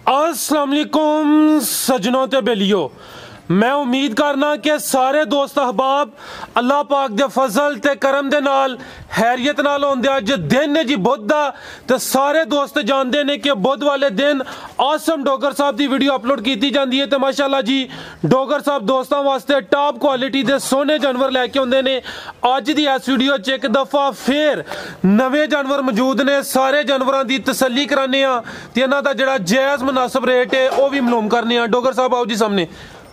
अस्सलाम वालेकुम सजनों ते बेलियो, मैं उम्मीद करना कि सारे दोस्त अहबाब अल्लाह पाक दे फजल ते करम दे नाल हैरियत नाल होंदे। अज दिन है जी बुध दा ते सारे दोस्त जानते हैं कि बुध वाले दिन आसम डोगर साहब की वीडियो अपलोड की जाती है। तो माशाल्लाह जी डोगर साहब दोस्तों वास्ते टॉप क्वालिटी के सोहने जानवर लैके आते हैं। अज की इस वीडियो च एक दफ़ा फिर नवे जानवर मौजूद ने, सारे जानवरों की तसल्ली कराने ते इन्हां दा जिहड़ा जायज़ मुनासिब रेट है वह भी मालूम करने। डोगर साहब आओ जी सामने।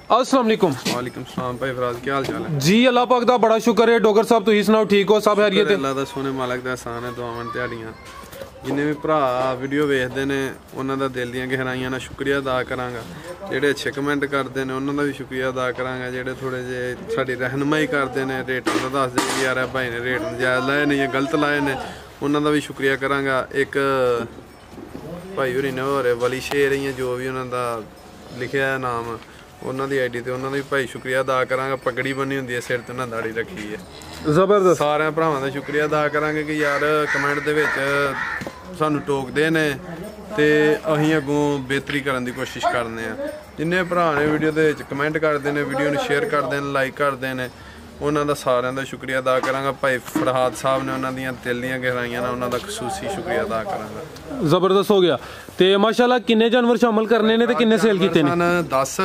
अस्सलाम वालेकुम। वालेकुम सलाम भाई फराज, क्या हाल चाल है जी? अल्लाह पाक दा बड़ा शुक्र है। डोगर साहब तुसीं सुनाओ, ठीक हो? सब हैरियत है? अल्लाह दा सोने मालक दा एहसान है। दुआवां त्याड़ियां जिन्ने भी भरा वीडियो वेखदे ने उन्हां दा दिल दियां गहराइयां नाल शुक्रिया अदा करांगा। जेह्ड़े अच्छे कमेंट करदे ने उन्हां दा भी शुक्रिया अदा करांगा। जेह्ड़े थोड़े जे साडी रहनुमाई करदे ने, रेट दा दसदे कि यार भाई ने रेट नजायज़ लाए ने या गलत लाए ने, उन्हां दा भी शुक्रिया करांगा। एक भाई होरी ने होर वली शेर इ'यां जो भी उन्हां दा लिखिआ है नाम उन्हां दी आईडी ते उन्हां दा भी भाई शुक्रिया अदा करांगा। पगड़ी बनी हुंदी है सिर ते उन्हां दाड़ी रखी है, जबरदस्त। सारे भरावां दा शुक्रिया अदा करांगे कि यार कमेंट दे विच सानू टोकदे ने ते अहीं अगों बेहतरी करन दी कोशिश करने आ। जिन्ने भरा ने वीडियो दे विच कमेंट करदे ने, वीडियो नूं शेयर करदे ने, लाइक करदे ने, उन्हां दा सारिआं दा शुक्रिया अदा करांगा। भाई फरहाद साहब ने उन्हां दियां दिल दियां गहराइयां नाल उन्हां दा खसूसी शुक्रिया अदा करांगा। जबरदस्त हो गया। ते माशाल्लाह किन्ने जानवर शामिल करने ने ते किन्ने सेल कीते ने? 10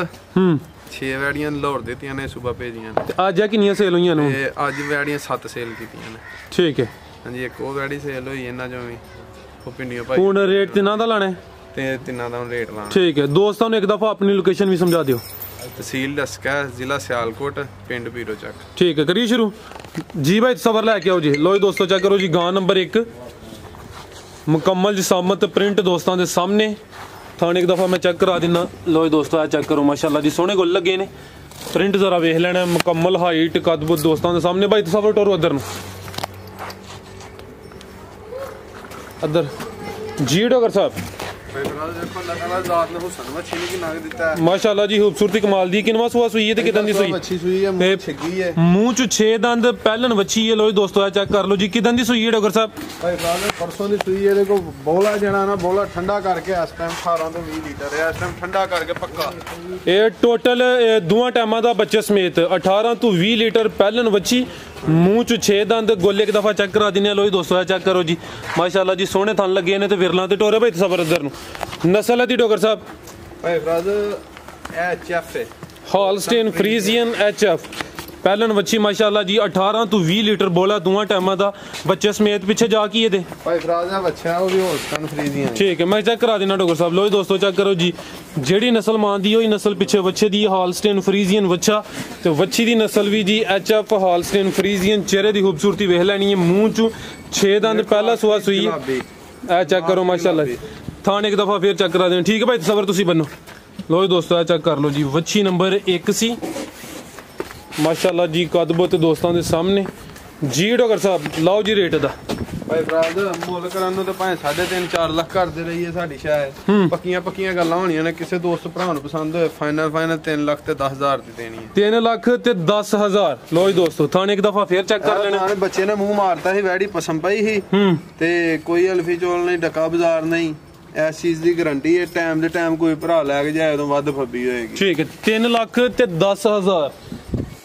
6 वैड़ियां लाहौर दित्तियां ने, सुबह भेजियां ने। अज किन्नियां सेल होईयां ने? अज वैड़ियां 7 सेल कीतियां ने। ठीक है। हाँ जी, एक वो वैड़ी सेल हुई इन्हां चों भी, वो पिंडियों भाई। हुण रेट तिन्हां दा लाना है ते तिन्हां दा हुण रेट लाना। ठीक है। दोस्तों ने एक दफा अपनी लोकेशन भी समझा दियो। तहसील डस्का, जिला सियालकोट, पिंड पीरो चक। ठीक है, करिए शुरू जी भाई। सबर लैके आओ जी। लो जी दोस्तों चेक करो जी, गां नंबर 1 मुकम्मल जिसामत प्रिंट दोस्तों के सामने। थाने एक दफ़ा मैं चेक करा देना। लो जी दोस्तों चेक करो, माशाल्लाह जी सोहने गुल लगे ने। प्रिंट जरा वेख लेना, मुकम्मल हाइट कदबुद दोस्तों के सामने। भाई तसवर टोरो अदर अदर जी डोगर साहब। माशाल्लाह जी खूबसूरती कमाल दी। किनवा सुआ सुई है ते किदन दी सुई? मुंह च 6 दंद पहलन वच्छी है। लो जी दोस्तों चेक कर लो जी, किदन दी सुई है डोगर साहब? परसों दी सुई है। देखो बोला जणा ना, बोला ठंडा करके इस टाइम 18 तो 20 लीटर है। इस टाइम ठंडा करके पक्का ये टोटल दोवां टाइमां दा बच्चे समेत 18 तो 20 लीटर पहलन वच्छी, मुंह च 6 दंद। गोले एक दफा चेक करा दिने। लो जी दोस्तों चेक करो जी, माशाल्लाह जी सोहने थन लगे ने ते विरला ते टोरे। भाई सबर इधर नु नस्ल है दी डोगर साहब? भाई ब्रद एचएफ है, हॉलस्टेन फ्रीजियन एचएफ पहलन वच्छी। माशाल्लाह जी 18 तो 20 लीटर बोला दोवां टाइमां दा बच्चे समेत। पीछे जा की दे भाई ब्रद है बच्चा, वो भी हॉलस्टेन फ्रीजियन। ठीक है, मैं चेक करा देना डोगर साहब। लो जी दोस्तों चेक करो जी, जेड़ी नस्ल मां दी होई नस्ल पिछे वच्छे दी हॉलस्टेन फ्रीजियन वच्छा ते वच्छी दी नस्ल भी जी एचएफ हॉलस्टेन फ्रीजियन। चेहरे दी खूबसूरती वेख लैनी है। मुंह च 6 दंद पहला सुआ सुई है। ए चेक करो माशाल्लाह। थाने एक दफा फिर चेक करा देना। ठीक है भाई सबर तुसी बनो। लो जी दोस्तों चेक कर लो जी, वच्छी नंबर 1 सी माशाल्लाह जी कदबुत दोस्तों के सामने जी। डोगर साहब लाओ जी रेट दा। भाई ब्राद मुल करान तो भाएं 3.5-4 लाख करते रहिए, साडी शायद पक्कियां गल्लां होणियां ने। किसी दोस्त भरा नूं पसंद होए फाइनल 3 लाख ते 10,000 दी देनी है। 3 लाख ते 10,000। लो जी दोस्तों थाने एक दफा फिर चेक कर लेना। बच्चे ने मुंह मारता ही, वैड़ी पसंद पई ही ते कोई अल्फी चोल नहीं, डका बाजार नहीं। इस चीज की गारंटी है। टाइम दे टाइम कोई भरा लैके जाए तो वध फब्बी होएगी। ठीक है, 3 लाख ते 10,000।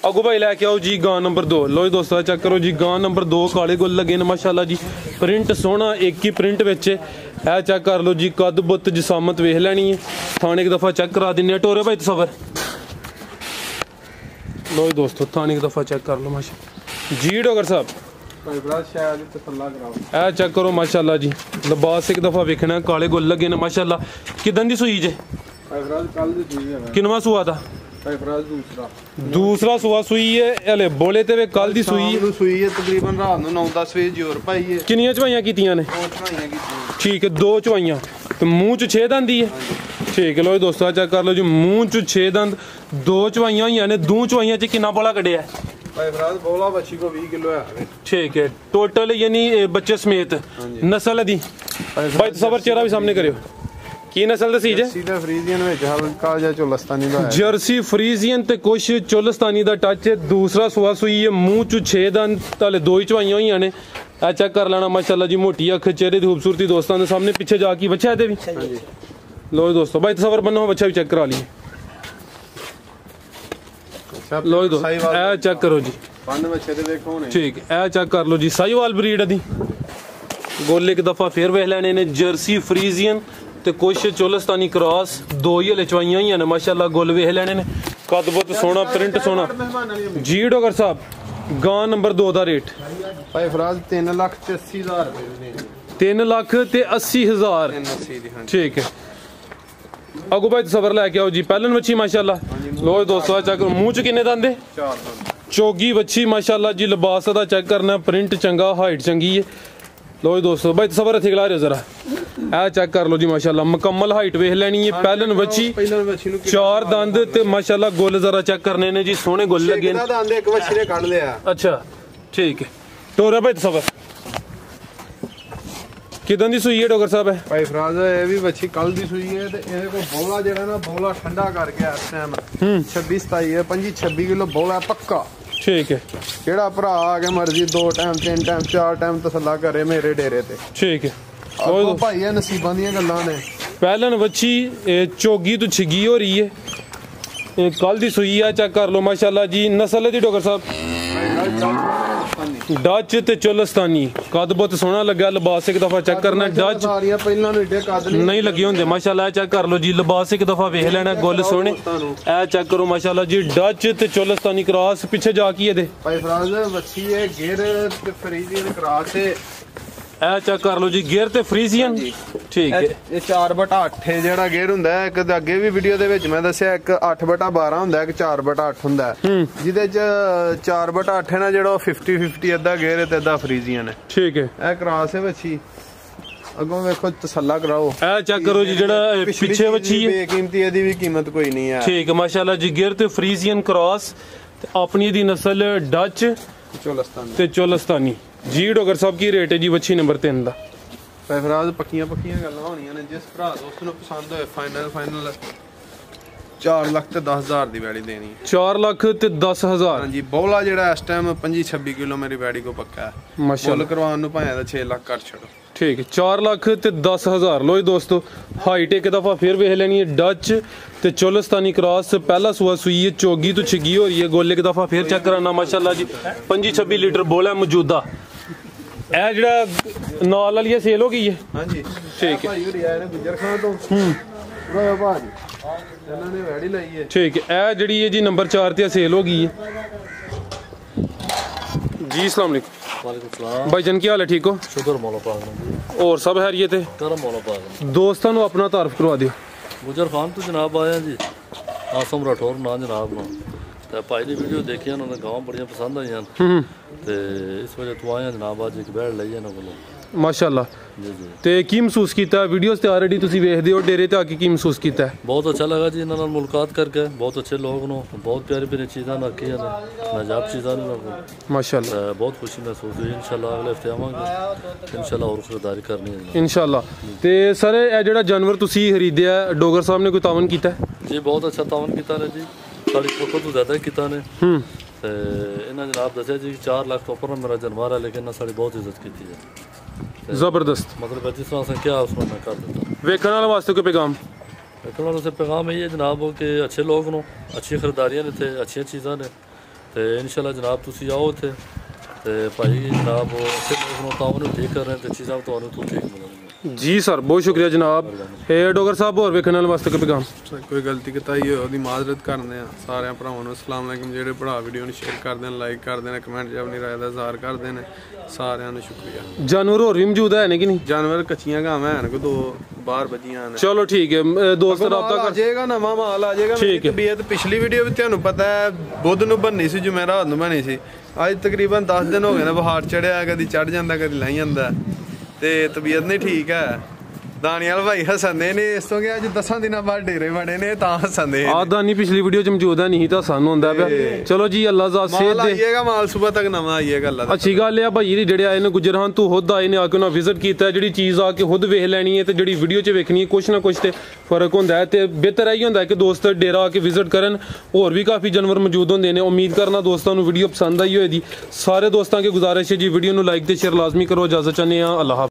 अगो भाई लैके आओ जी गां नंबर 2। लो जी दोस्तों चेक करो जी, गां नंबर 2 काले गुल लगे ने माशाल्लाह जी। प्रिंट सोहना एक ही प्रिंट विच है। चेक कर लो जी, कद बुत जिसामत वेख लैनी है। थाने एक दफा चेक करा दिने। टोरे भाई तसवर। लो जी दोस्तों थाने एक दफा चेक कर लो माशा जी। डोगर साहब ए चेक करो माशाल्लाह जी, लिबास एक दफा वेखना। काले गुल लगे ने माशाल्लाह। किदन दी सुई जे? किनवा सुआ था? दूसरा सुआ सुई है। हले बोले ते वे कल दी सुई है। तकरीबन रात नूं 9-10 बजे जोर पाई है। किन्नियां चवाइयां कीतियां ने? ठीक है, 2 चवाइयां ते मुंह च 6 दंद ही है। ठीक है, लो दोस्तों चेक कर लो जी, मुंह च 6 दंद, 2 चवाइयां होईयां ने। 2 चवाइयां च किन्ना बोला कड्ढिया है? भाई फराज बोला बच्ची को 20 किलो है। ठीक है, टोटल यानी बच्चे समेत नस्ल दी। भाई तसवर चेहरा भी सामने करियो, की नस्ल दसी जे? फ्रीजियन विच हल्का जिहा चोलस्तानी दा है। जर्सी फ्रीजियन ते कुछ चोलस्तानी दा टच है। दूसरा सुआ सुई है। मुंह च 6 दंद, ताले 2 ही चवाइयां होईयां ने। चेक कर लेना माशाल्लाह जी, मोटी अख, चेहरे की खूबसूरती दोस्तों के सामने। पीछे जाके बच्चा है भी लो जी दोस्तों, भाई तसवर बनो, बच्चा भी चेक करा लिए। लो जी दोस्तों, ए चेक करो जी, ठीक ए चेक कर लो जी, साहिवाल ब्रीड है दी। गोले एक दफा फिर वेख लैने ने, जर्सी फ्रीजियन ते कुछ चोलस्तानी क्रॉस, दो ही हले चवाइयां ही ने माशाल्लाह। गोल वेख लैने ने, कद बहुत सोना, प्रिंट सोना जी। डॉक्टर साहब गां नंबर 2 दा रेट भाई फराज 3,80,000 रुपए, 3,80,000, ठीक है। अगो भाई सबर लैके आओ जी, पहलन बच्ची माशाल्लाह। लो दोस्तों चेक करो, मुंह च किन्ने दंद है? 4 दंद। चोगी बच्ची माशाल्लाह जी, लिबास दा चेक करना, प्रिंट चंगा, हाइट चंगी है। लो दोस्तों भाई सबर हथे खिला रहे जरा, ए चेक कर लो जी माशाल्लाह, मुकम्मल हाइट वेख लेनी है। पहलन बच्ची 4 दंद ते माशाल्लाह गोल जरा चेक करने ने जी, सोने गोल लगे ने। अच्छा ठीक है, टोरा भाई सबर किदां दी सूई है डॉक्टर साहब? है भाई फराज ये भी बच्ची कल दी सूई है ते ਇਹਦੇ ਕੋਲ ਬੋਲਾ ਜਿਹੜਾ ਨਾ ਬੋਲਾ ਠੰਡਾ ਕਰਕੇ ਇਸ ਟਾਈਮ 26 27 ਹੈ 25 26 ਕਿਲੋ ਬੋਲਾ ਪੱਕਾ। ठीक है, ਜਿਹੜਾ ਭਰਾ ਆ ਕੇ ਮਰਜ਼ੀ 2 ਟਾਈਮ 3 ਟਾਈਮ 4 ਟਾਈਮ ਤਸੱਲਾ ਕਰੇ ਮੇਰੇ ਡੇਰੇ ਤੇ। ठीक है। ਉਹ ਭਾਈ ਇਹ ਨਸੀਬਾਂ ਦੀਆਂ ਗੱਲਾਂ ਨੇ। पहलन बच्ची चोगी तो छिगी हो रही है, कल दी सूई है, चेक कर लो माशाल्लाह जी। नस्ल दी डॉक्टर साहब डच ते चोलस्तानी, कद बहुत सोहना लगा, लिबास एक दफा चेक करना। डच नहीं लगे होंगे माशाल्लाह, चेक कर लो जी, लिबास एक दफा वेख लेना, गोल सोहने ए चेक करो माशाल्लाह जी। डच ते चोलस्तानी क्रॉस पिछे जाके दे भाई फराज बच्ची है गिर ते फ्रीजियन क्रॉस है, ए चेक कर लो जी, गियर ते फ्रीजियन, ठीक है। ਇਹ 4/8 ਹੈ ਜਿਹੜਾ ਗੇਅਰ ਹੁੰਦਾ ਹੈ। ਇੱਕ ਅੱਗੇ ਵੀ ਵੀਡੀਓ ਦੇ ਵਿੱਚ ਮੈਂ ਦੱਸਿਆ, ਇੱਕ 8/12 ਹੁੰਦਾ ਹੈ, ਇੱਕ 4/8 ਹੁੰਦਾ ਹੈ। ਜਿਹਦੇ ਚ 4/8 ਹੈ ਨਾ ਜਿਹੜਾ, ਉਹ 50-50 ਅੱਧਾ ਗੇਅਰ ਹੈ ਤੇ ਅੱਧਾ ਫਰੀਜ਼ੀਅਨ ਹੈ, ठीक है। ਇਹ ਕ੍ਰਾਸ ਹੈ ਬੱਚੀ। ਅੱਗੋਂ ਵੇਖੋ ਤਸੱਲਾ ਕਰਾਓ, ए चेक करो जी, ਜਿਹੜਾ ਪਿੱਛੇ ਬੱਚੀ ਹੈ ਬੇਕੀਮਤੀ, ਇਹਦੀ ਵੀ ਕੀਮਤ ਕੋਈ ਨਹੀਂ ਹੈ। ठीक है माशाल्लाह जी, गियर ते फ्रीजियन क्रॉस ते अपनी दी नस्ल डच ਚੋਲਸਤਾਨ ते चोलस्तानी जी। डॉक्टर साहब की रेट है जी बच्ची नंबर 3 ਦਾ? ਫਰਾਜ਼ ਪੱਕੀਆਂ ਗੱਲਾਂ ਹੋਣੀਆਂ ਨੇ, ਜਿਸ ਭਰਾ ਦੋਸਤ ਨੂੰ ਪਸੰਦ ਹੋਏ ਫਾਈਨਲ 4 ਲੱਖ ਤੇ 10,000 ਦੀ ਵੈੜੀ ਦੇਣੀ ਹੈ। 4 ਲੱਖ ਤੇ 10,000 ਹਾਂਜੀ। ਬੋਲਾ ਜਿਹੜਾ ਇਸ ਟਾਈਮ 25-26 ਕਿਲੋ ਮੇਰੀ ਵੈੜੀ ਕੋ ਪੱਕਾ ਹੈ। ਮਾਸ਼ਾਅੱਲਾ, ਕਰਵਾਉਣ ਨੂੰ ਭਾਵੇਂ ਦਾ 6 ਲੱਖ ਕਰ ਛੱਡੋ। ठीक है, 4 ਲੱਖ ਤੇ 10,000। लो जी दोस्तों, हाइट एक दफा फिर वेख लेनी है, डच ते चोलस्तानी क्रॉस, पहला सुआ सुई है, चोगी तो छिगी हो रही है। गोल एक दफा फिर चेक कराना माशाल्लाह जी, 25-26 ਲੀਟਰ ਬੋਲਾ ਮੌਜੂਦਾ। ਇਹ ਜਿਹੜਾ ਨਾਲ ਵਾਲੀ ਸੇਲ ਹੋ ਗਈ ਹੈ? ਹਾਂਜੀ ਠੀਕ ਹੈ ਭਾਈ ਹੋਰੀ ਆਏ ਨੇ ਗੁੱਜਰ ਖਾਨ ਤੋਂ। ਬਰੋ ਭਾਜੀ ਇਹਨਾਂ ਨੇ ਵੈੜੀ ਲਈ ਹੈ। ठीक है, ਇਹ ਜਿਹੜੀ ਹੈ ਜੀ ਨੰਬਰ 4 ਤੇ ਸੇਲ ਹੋ ਗਈ ਹੈ जी। अस्सलाम वालेकुम। वालेकुम सलाम भाई जन, की हाल है? ठीक हो? शुक्र मौला पाक ने, और सब हैरियत है? करम मौला पाक ने। दोस्तों ਨੂੰ अपना तारफ करवा दियो। गुजर खान तो जनाब आया जी, आसम राठौर ना जनाब ना, तो भाई की वीडियो देखी उन्होंने गाँव बड़िया पसंद आई हैं, तो इस वजह तो आए जनाब आज एक बैठ ली इन्होंने को माशाल्लाह। जी जी। ਤੇ ਕੀ ਮਹਿਸੂਸ ਕੀਤਾ ਵੀਡੀਓਜ਼ ਤੇ ਆਲਰੇਡੀ ਤੁਸੀਂ ਵੇਖਦੇ ਹੋ, ਡੇਰੇ ਤੇ ਆ ਕੇ ਕੀ ਮਹਿਸੂਸ ਕੀਤਾ? बहुत अच्छा लगा जी इन्होंने मुलाकात करके, बहुत अच्छे लोग नो, बहुत प्यारी प्यारी चीज़ा रखी ने, नाजाब चीज़ा ने माशाल्लाह, बहुत खुशी महसूस हुई। इंशाल्लाह अगले हफ्ते आवांगे, इंशाल्लाह और खरीदारी करनी है इंशाल्लाह। ਤੇ ਸਰ ਇਹ ਜਿਹੜਾ ਜਾਨਵਰ ਤੁਸੀਂ ਖਰੀਦਿਆ, ਡੋਗਰ ਸਾਹਿਬ ਨੇ ਕੋਈ ਤਾਵਨ ਕੀਤਾ? जी बहुत अच्छा तावन किया ने जी, साड़ी फोटो तो ज़्यादा ही किया ने। ਤੇ ਇਹਨਾਂ ਜਨਾਬ ਦੱਸਿਆ ਜੀ 4 ਲੱਖ ਤੋਂ ਉੱਪਰ ਮੇਰਾ ਜਾਨਵਰ ਹੈ, ਲੇਕਿਨ ਸਾਡੀ ਬਹੁਤ ਇੱਜ਼ਤ ਕੀਤੀ ਹੈ। ਜ਼ਬਰਦਸਤ, मतलब जिस तरह से क्या उसमें मैं कर देता। ਵੇਖਣ ਵਾਲੇ ਵਾਸਤੇ ਕੋਈ ਪੈਗਾਮ? देखने वालों से पैगाम यही है जनाब कि अच्छे लोग नो, अच्छी खरीदारियाँ ने थे, अच्छी चीज़ा ने, तो इंशाल्लाह जनाब तुसी आओ थे, तो भाई जनाब अच्छे लोग नो, तावन ठीक कर रहे हैं, तो चीज़ा तो ठीक मिलेंगी। जी सर, बहुत शुक्रिया जनाब। डोगर साहब और ਵੇਖਣ ਵਾਲੇ ਵਾਸਤੇ ਕੋਈ ਪੈਗਾਮ? ਕੋਈ ਗਲਤੀ ਕੀਤੀ ਹੋਈ ਉਹਦੀ ਮਾਜ਼ਰਤ ਕਰਨੇ ਆ ਸਾਰਿਆਂ ਭਰਾਵਾਂ ਨੂੰ। ਅਸਲਾਮ ਅਲੈਕੁਮ। ਜਿਹੜੇ ਭਰਾ ਵੀਡੀਓ ਨੂੰ ਸ਼ੇਅਰ ਕਰਦੇ ਨੇ, ਲਾਈਕ ਕਰਦੇ ਨੇ, ਕਮੈਂਟ 'ਚ ਆਪਣੀ ਰਾਏ ਦਾ ਇਜ਼ਹਾਰ ਕਰਦੇ ਨੇ, ਸਾਰਿਆਂ ਨੂੰ ਸ਼ੁਕਰੀਆ। ਜਾਨਵਰ ਹੋਰ ਵੀ ਮੌਜੂਦ ਹੈ ਨੇ ਕਿ ਨਹੀਂ? ਜਾਨਵਰ ਕੱਚੀਆਂ ਗਾਵਾਂ ਹਨ ਕੋ 2 ਬਾਹਰ ਵੱਜੀਆਂ ਨੇ। ਚਲੋ ਠੀਕ ਹੈ ਦੋਸਤ, ਰਾਬਤਾ ਆ ਜਾਏਗਾ, ਨਵਾਂ ਮਾਲ ਆ ਜਾਏਗਾ। ਠੀਕ ਹੈ। ਤਬੀਅਤ ਪਿਛਲੀ ਵੀਡੀਓ ਵੀ ਤੁਹਾਨੂੰ ਪਤਾ ਹੈ ਬੁੱਧ ਨੂੰ ਬੰਨੀ ਸੀ, ਜੁਮੇਰਾਤ ਨੂੰ ਬਣੀ ਸੀ। ਅੱਜ ਤਕਰੀਬਨ 10 ਦਿਨ ਹੋ ਗਏ ਨੇ, ਬੁਖਾਰ ਚੜਿਆ, ਕਦੀ ਚੜ ਜਾਂਦਾ ਕਦੀ ਲੰਘ ਜਾਂਦਾ, ਤੇ ਤਬੀਅਤ ਨਹੀਂ ਠੀਕ ਹੈ। ਦਾਨੀਆਲ ਭਾਈ ਹੱਸਦੇ ਨੇ ਇਸ ਤੋਂ ਕਿ ਅੱਜ 10 ਦਿਨਾਂ ਬਾਅਦ ਡੇਰੇ ਬਣੇ ਨੇ ਤਾਂ ਹੱਸਦੇ ਆ। ਦਾਨੀ ਪਿਛਲੀ ਵੀਡੀਓ ਚ ਮੌਜੂਦ ਹੈ, ਨਹੀਂ ਤਾਂ ਸਾਨੂੰ ਹੁੰਦਾ ਪਿਆ। ਚਲੋ ਜੀ ਅੱਲਾ ਜ਼ਾਤ ਸਿਹਤ ਦੇ। ਆਈਏਗਾ ਮਾਲ ਸਵੇਰ ਤੱਕ ਨਵਾਂ ਆਈਏਗਾ ਅੱਲਾ। ਅੱਛੀ ਗੱਲ ਆ ਭਾਈ ਜਿਹੜੇ ਆਏ ਨੇ ਗੁਜਰਾਨ ਤੋਂ ਖੁਦ ਆਏ ਨੇ, ਆ ਕੇ ਉਹਨਾਂ ਵਿਜ਼ਿਟ ਕੀਤਾ, ਜਿਹੜੀ ਚੀਜ਼ ਆ ਕੇ ਖੁਦ ਵੇਖ ਲੈਣੀ ਹੈ ਤੇ ਜਿਹੜੀ ਵੀਡੀਓ ਚ ਵੇਖਣੀ ਹੈ, ਕੁਛ ਨਾ ਕੁਛ ਤੇ ਫਰਕ ਹੁੰਦਾ ਹੈ। ਤੇ ਬਿਹਤਰ ਇਹੀ ਹੁੰਦਾ ਕਿ ਦੋਸਤ ਡੇਰਾ ਆ ਕੇ ਵਿਜ਼ਿਟ ਕਰਨ। ਹੋਰ ਵੀ ਕਾਫੀ ਜਾਨਵਰ ਮੌਜੂਦ ਹੁੰਦੇ ਨੇ। ਉਮੀਦ ਕਰਨਾ ਦੋਸਤਾਂ ਨੂੰ ਵੀਡੀਓ ਪਸੰਦ ਆਈ ਹੋਏਗੀ। ਸਾਰੇ ਦੋਸਤਾਂ ਕੇ ਗੁਜ਼ਾਰਿਸ਼ ਹੈ ਜੀ, ਵੀਡੀਓ ਨੂੰ ਲਾਈਕ ਤੇ ਸ਼ੇਅਰ ਲਾਜ਼ਮੀ ਕਰੋ। ਇਜਾਜ਼ਤ ਚਾਹੁੰਦੇ ਹਾਂ, ਅੱਲਾਹ।